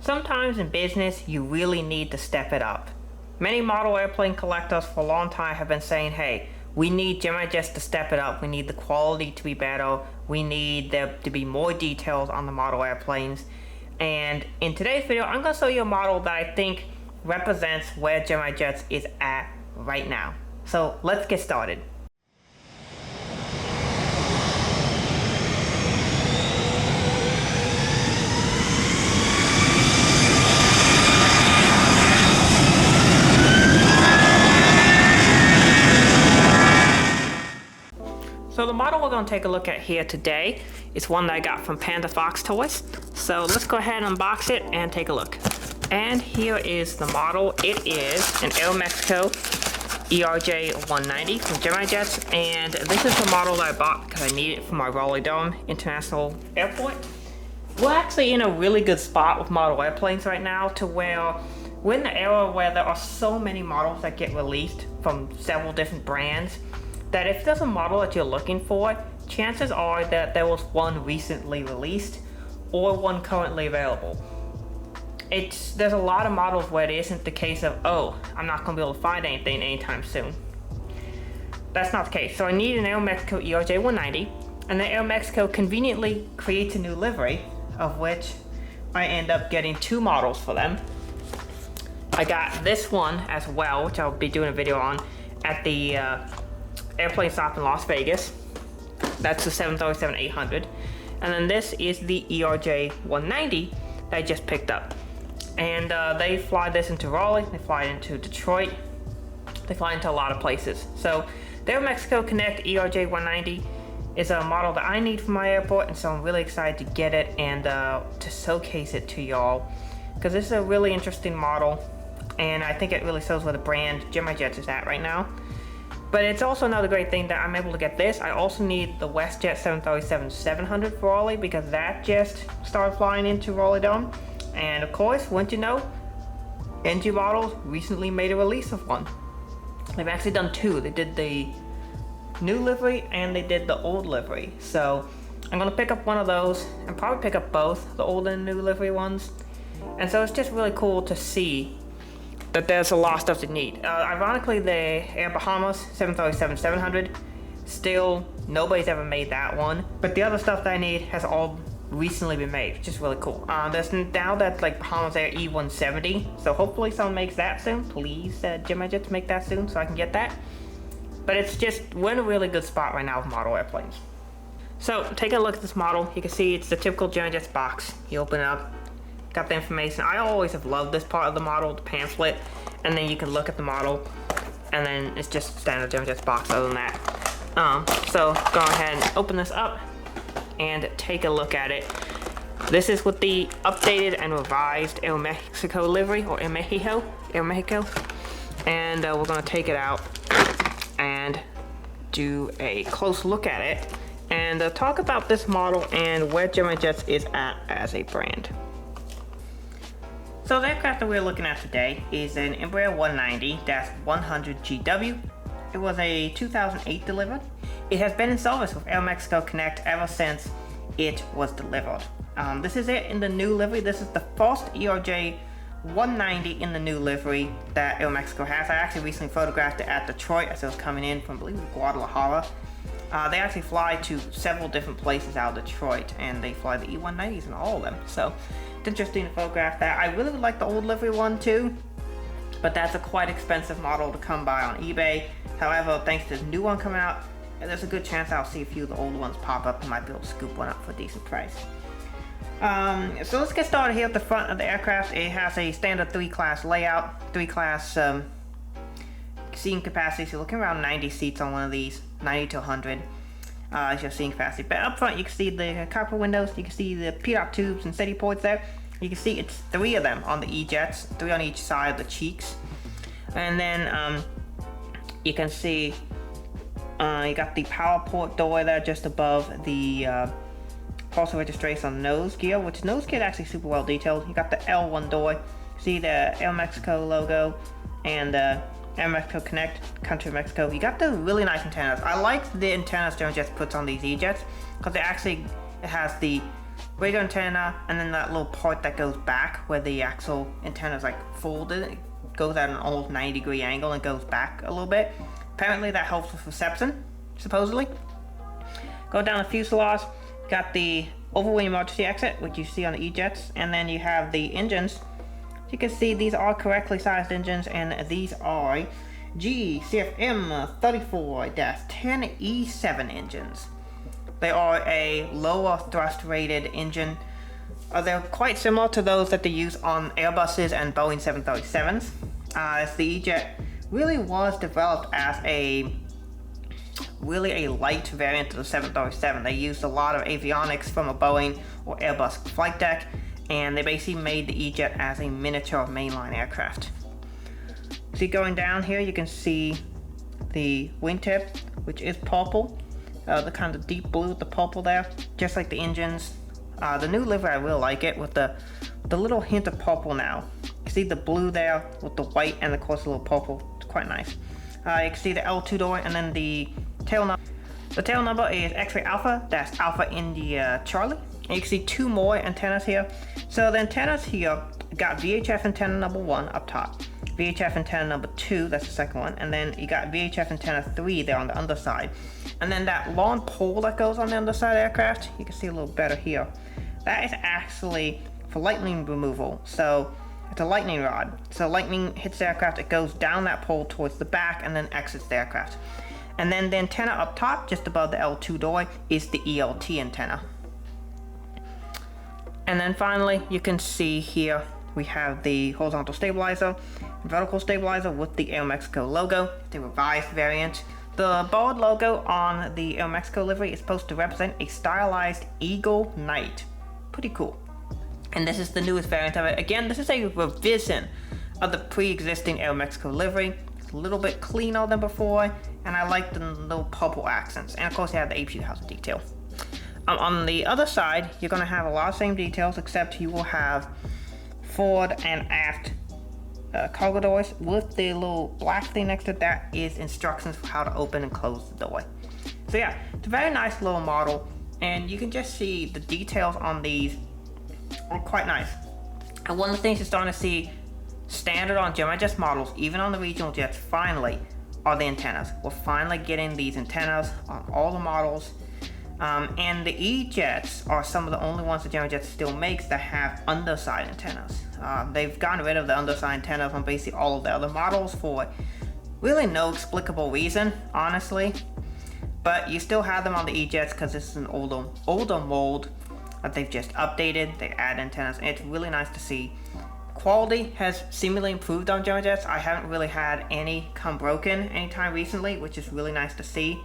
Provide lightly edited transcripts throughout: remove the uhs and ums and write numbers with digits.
Sometimes in business, you really need to step it up. Many model airplane collectors for a long time have been saying, hey, we need Gemini Jets to step it up. We need the quality to be better. We need there to be more details on the model airplanes. And in today's video, I'm going to show you a model that I think represents where Gemini Jets is at right now. So let's get started. So the model we're going to take a look at here today is one that I got from Panda Fox Toys. So let's go ahead and unbox it and take a look. And here is the model. It is an Aeromexico ERJ-190 from Gemini Jets. And this is the model that I bought because I need it for my Raleigh-Durham International Airport. We're actually in a really good spot with model airplanes right now, to where we're in the era where there are so many models that get released from several different brands, that if there's a model that you're looking for, chances are that there was one recently released or one currently available. There's a lot of models where it isn't the case of, oh, I'm not going to be able to find anything anytime soon. That's not the case. So I need an Aeromexico ERJ-190, and then Aeromexico conveniently creates a new livery, of which I end up getting two models for them. I got this one as well, which I'll be doing a video on at the airplane stop in Las Vegas. That's the 737-800. And then this is the ERJ-190 that I just picked up. And they fly this into Raleigh, they fly it into Detroit, they fly into a lot of places. So the Aeromexico Connect ERJ-190 is a model that I need for my airport, and so I'm really excited to get it and to showcase it to y'all, because this is a really interesting model, and I think it really shows where the brand Gemini Jets is at right now. But it's also another great thing that I'm able to get this. I also need the WestJet 737-700 for Raleigh, because that just started flying into Raleigh-Durham. And of course, wouldn't you know, NG Models recently made a release of one. They've actually done two. They did the new livery and they did the old livery. So I'm gonna pick up one of those and probably pick up both the old and new livery ones. And so it's just really cool to see that there's a lot of stuff to need. Ironically, the Air Bahamas 737-700, still nobody's ever made that one. But the other stuff that I need has all recently been made, which is really cool. There's now that like Bahamas Air E170, so hopefully someone makes that soon. Please, Gemini Jets, make that soon so I can get that. But it's just, we're in a really good spot right now with model airplanes. So taking a look at this model, you can see it's the typical Gemini Jets box. You open it up, got the information. I always have loved this part of the model, the pamphlet, and then you can look at the model, and then it's just standard Gemini Jets box other than that. So go ahead and open this up and take a look at it. This is with the updated and revised Aeromexico livery, or Aeromexico. And we're gonna take it out and do a close look at it and talk about this model and where Gemini Jets is at as a brand. So the aircraft that we're looking at today is an Embraer 190-100GW. It was a 2008 delivered. It has been in service with Aeromexico Connect ever since it was delivered. This is it in the new livery. This is the first ERJ-190 in the new livery that Aeromexico has. I actually recently photographed it at Detroit as it was coming in from, I believe, Guadalajara. They actually fly to several different places out of Detroit, and they fly the E190s in all of them. So it's interesting to photograph that. I really would like the old livery one too, but that's a quite expensive model to come by on eBay. However, thanks to the new one coming out, there's a good chance I'll see a few of the old ones pop up and might be able to scoop one up for a decent price. So let's get started here at the front of the aircraft. It has a standard 3-class layout, 3-class seating capacity. So you're looking around 90 seats on one of these, 90 to 100 is your seating capacity. But up front, you can see the cockpit windows, you can see the pitot tubes and steady ports there. You can see it's 3 of them on the E-Jets, 3 on each side of the cheeks. And then you can see you got the power port door there just above the parcel registration on the nose gear, which nose gear is actually super well detailed. You got the L1 door, see the Aeromexico logo and Aeromexico Connect, Country of Mexico. You got the really nice antennas. I like the antennas Gemini Jets puts on these E-Jets because it has the radio antenna, and then that little part that goes back where the actual antenna is like folded. It goes at an almost 90-degree angle and goes back a little bit. Apparently that helps with reception, supposedly. Go down the fuselage, got the overwing emergency exit, which you see on the E-Jets, and then you have the engines. You can see these are correctly sized engines, and these are GCFM 34-10E7 engines. They are a lower thrust rated engine. They're quite similar to those that they use on Airbuses and Boeing 737s. As the E-Jet really was developed as a light variant of the 737. They used a lot of avionics from a Boeing or Airbus flight deck, and they basically made the E-Jet as a miniature mainline aircraft. See, going down here, you can see the wingtip, which is purple, the kind of deep blue with the purple there, just like the engines. The new livery, I really like it with the little hint of purple now. You can see the blue there with the white and of course a little purple. It's quite nice. You can see the L2 door, and then the tail number. The tail number is X-ray Alpha, that's Alpha India Charlie. And you can see two more antennas here. So the antennas here got VHF antenna number 1 up top, VHF antenna number 2, that's the second one, and then you got VHF antenna 3 there on the underside. And then that long pole that goes on the underside of the aircraft, you can see a little better here. That is actually for lightning removal. So it's a lightning rod. So lightning hits the aircraft, it goes down that pole towards the back and then exits the aircraft. And then the antenna up top, just above the L2 door, is the ELT antenna. And then finally, you can see here, we have the horizontal stabilizer, vertical stabilizer with the Aeromexico logo, the revised variant. The bold logo on the Aeromexico livery is supposed to represent a stylized eagle knight. Pretty cool. And this is the newest variant of it. Again, this is a revision of the pre-existing Aeromexico livery. It's a little bit cleaner than before, and I like the little purple accents. And of course, you have the APU housing detail. On the other side, you're going to have a lot of same details, except you will have forward and aft cargo doors with the little black thing next to that is instructions for how to open and close the door. So yeah, it's a very nice little model, and you can just see the details on these are quite nice. And one of the things you're starting to see standard on Gemini Jets models, even on the regional jets, finally, are the antennas. We're finally getting these antennas on all the models. And the E-Jets are some of the only ones that Gemini Jets still makes that have underside antennas. They've gotten rid of the underside antennas on basically all of the other models for really no explicable reason, honestly. But you still have them on the E-Jets because this is an older mold that they've just updated. They add antennas, and it's really nice to see. Quality has seemingly improved on Gemini Jets. I haven't really had any come broken anytime recently, which is really nice to see.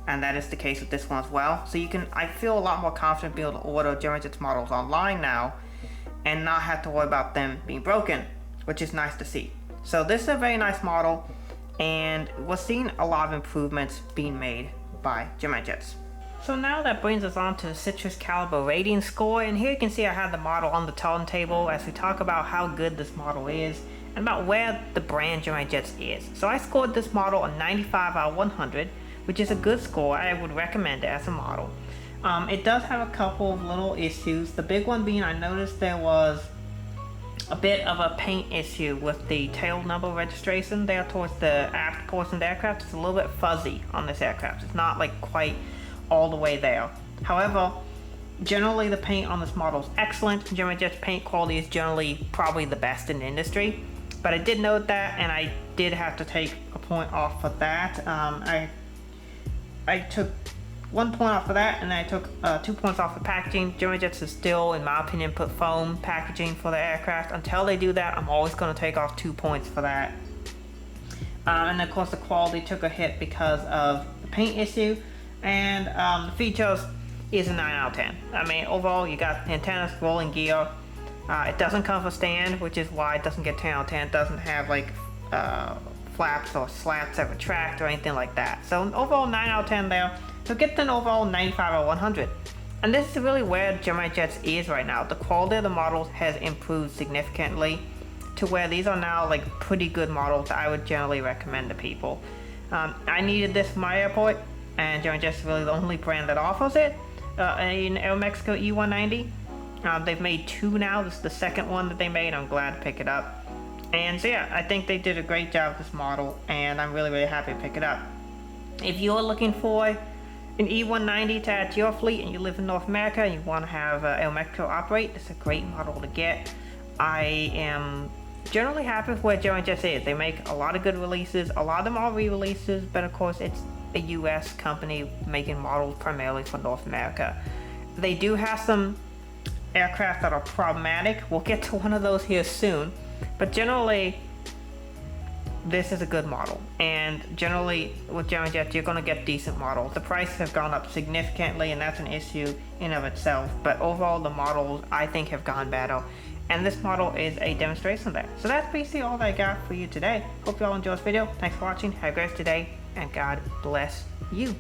And that is the case with this one as well. So I feel a lot more confident being able to order Gemini Jets models online now and not have to worry about them being broken, which is nice to see. So this is a very nice model, and we're seeing a lot of improvements being made by Gemini Jets. So now that brings us on to the Citrus Caliber rating score, and here you can see I have the model on the turntable as we talk about how good this model is and about where the brand Gemini Jets is. So I scored this model a 95 out of 100, which is a good score. I would recommend it as a model. It does have a couple of little issues. The big one being, I noticed there was a bit of a paint issue with the tail number registration there towards the aft portion of the aircraft. It's a little bit fuzzy on this aircraft. It's not like quite all the way there. However, generally the paint on this model is excellent. Gemini Jets paint quality is generally probably the best in the industry. But I did note that, and I did have to take a point off for that. I took 1 point off of that, and then I took 2 points off of packaging. Gemini Jets is still, in my opinion, put foam packaging for the aircraft. Until they do that, I'm always going to take off 2 points for that. And of course, the quality took a hit because of the paint issue, and the features is a 9 out of 10. I mean, overall, you got antennas, rolling gear. It doesn't come with a stand, which is why it doesn't get 10 out of 10. It doesn't have like flaps or slats that retract or anything like that. So overall 9 out of 10 there. So get an overall 95 out of 100. And this is really where Gemini Jets is right now. The quality of the models has improved significantly to where these are now like pretty good models that I would generally recommend to people. I needed this for my airport, and Gemini Jets is really the only brand that offers it. An Aeromexico E190. They've made 2 now. This is the second one that they made. I'm glad to pick it up. And so yeah, I think they did a great job with this model, and I'm really, really happy to pick it up. If you're looking for an E190 to add to your fleet and you live in North America and you want to have El Mexico operate, it's a great model to get. I am generally happy with where Gemini Jets is. They make a lot of good releases. A lot of them are re-releases, but of course it's a US company making models primarily for North America. They do have some aircraft that are problematic. We'll get to one of those here soon, but generally this is a good model, and generally with Gemini Jets you're going to get decent models. The prices have gone up significantly, and that's an issue in of itself, but overall the models I think have gone better, and this model is a demonstration of that. So that's basically all that I got for you today. Hope you all enjoyed this video. Thanks for watching. Have a great day, and God bless you.